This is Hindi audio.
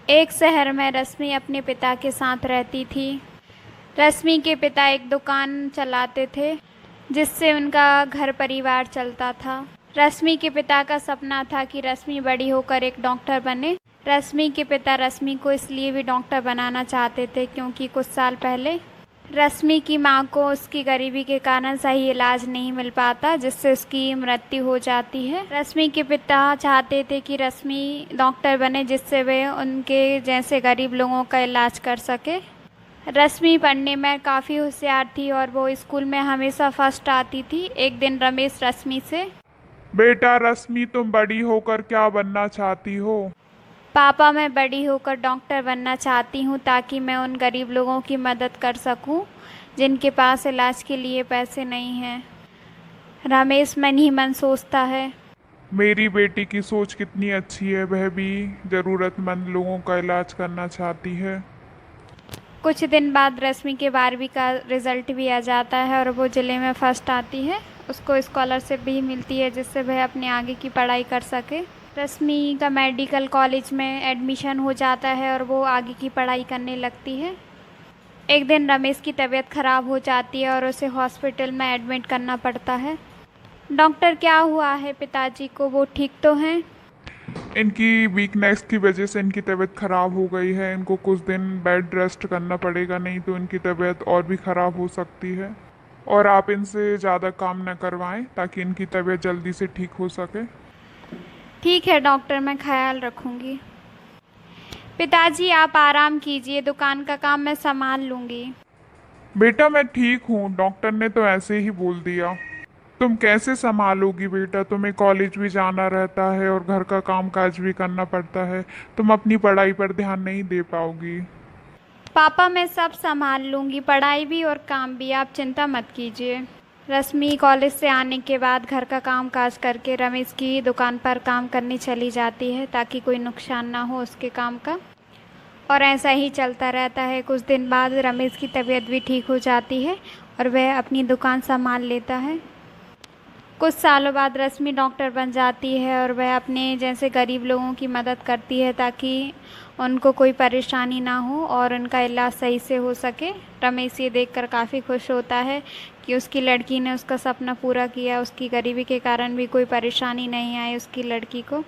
एक शहर में रश्मि अपने पिता के साथ रहती थी। रश्मि के पिता एक दुकान चलाते थे जिससे उनका घर परिवार चलता था। रश्मि के पिता का सपना था कि रश्मि बड़ी होकर एक डॉक्टर बने। रश्मि के पिता रश्मि को इसलिए भी डॉक्टर बनाना चाहते थे क्योंकि कुछ साल पहले रश्मि की मां को उसकी गरीबी के कारण सही इलाज नहीं मिल पाता, जिससे उसकी मृत्यु हो जाती है। रश्मि के पिता चाहते थे कि रश्मि डॉक्टर बने जिससे वे उनके जैसे गरीब लोगों का इलाज कर सके। रश्मि पढ़ने में काफ़ी होशियार थी और वो स्कूल में हमेशा फर्स्ट आती थी। एक दिन रमेश रश्मि से, बेटा रश्मि, तुम बड़ी होकर क्या बनना चाहती हो? पापा मैं बड़ी होकर डॉक्टर बनना चाहती हूँ ताकि मैं उन गरीब लोगों की मदद कर सकूँ जिनके पास इलाज के लिए पैसे नहीं हैं। रमेश मन ही मन सोचता है। मेरी बेटी की सोच कितनी अच्छी है, वह भी ज़रूरतमंद लोगों का इलाज करना चाहती है। कुछ दिन बाद रश्मि के 12वीं का रिजल्ट भी आ जाता है और वो ज़िले में फर्स्ट आती है। उसको स्कॉलरशिप भी मिलती है जिससे वह अपने आगे की पढ़ाई कर सके। रश्मि का मेडिकल कॉलेज में एडमिशन हो जाता है और वो आगे की पढ़ाई करने लगती है। एक दिन रमेश की तबीयत खराब हो जाती है और उसे हॉस्पिटल में एडमिट करना पड़ता है। डॉक्टर, क्या हुआ है पिताजी को, वो ठीक तो हैं? इनकी वीकनेस की वजह से इनकी तबीयत ख़राब हो गई है। इनको कुछ दिन बेड रेस्ट करना पड़ेगा, नहीं तो इनकी तबीयत और भी ख़राब हो सकती है। और आप इनसे ज़्यादा काम न करवाएं ताकि इनकी तबीयत जल्दी से ठीक हो सके। ठीक है डॉक्टर, मैं ख्याल रखूँगी। पिताजी आप आराम कीजिए, दुकान का काम मैं संभाल लूँगी। बेटा मैं ठीक हूँ, डॉक्टर ने तो ऐसे ही बोल दिया। तुम कैसे संभालोगी बेटा? तुम्हें कॉलेज भी जाना रहता है और घर का काम काज भी करना पड़ता है। तुम अपनी पढ़ाई पर ध्यान नहीं दे पाओगी। पापा मैं सब संभाल लूँगी, पढ़ाई भी और काम भी, आप चिंता मत कीजिए। रश्मि कॉलेज से आने के बाद घर का काम काज करके रमेश की दुकान पर काम करने चली जाती है ताकि कोई नुकसान ना हो उसके काम का। और ऐसा ही चलता रहता है। कुछ दिन बाद रमेश की तबीयत भी ठीक हो जाती है और वह अपनी दुकान संभाल लेता है। कुछ सालों बाद रश्मि डॉक्टर बन जाती है और वह अपने जैसे गरीब लोगों की मदद करती है ताकि उनको कोई परेशानी ना हो और उनका इलाज सही से हो सके। रमेश ये देखकर काफ़ी खुश होता है कि उसकी लड़की ने उसका सपना पूरा किया, उसकी गरीबी के कारण भी कोई परेशानी नहीं आई उसकी लड़की को।